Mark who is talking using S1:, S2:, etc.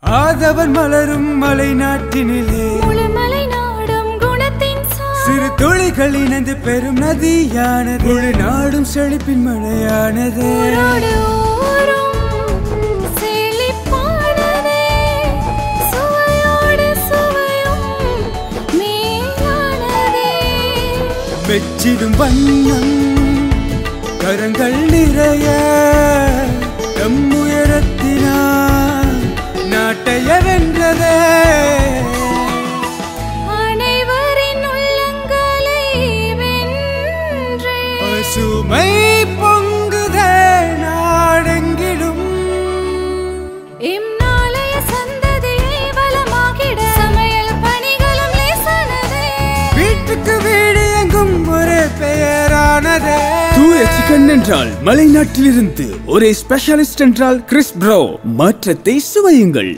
S1: ஆதவன் மலரும் மலை நாட்டினிலே
S2: முழுமலை நாடும் குணத்தின்
S1: சிறு துளிகள் இணைந்து பெரும் நதியானது முழு நாடும் செழிப்பின் மழையானது வெச்சிடும் வண்ணம் கரங்கள் நிறைய உயரத்தினால் நாட்டைய வென்றதே
S2: அனைவரின் உள்ளங்களை வென்றே
S1: பசுமை பொங்குதே நாடெங்கிலும்
S2: இம்நாளைய சந்ததியை வளமாகிட சமையல் பணிகளும் லேசானதே
S1: வீட்டுக்கு வீடு எங்கும் ஒரே பெயரானதே
S3: தூய சிக்கன் என்றால் மலைநாட்டிலிருந்து ஒரே ஸ்பெஷலிஸ்ட் என்றால் கிறிஸ் ப்ரோ மாற்றத்தை சுவையுங்கள்.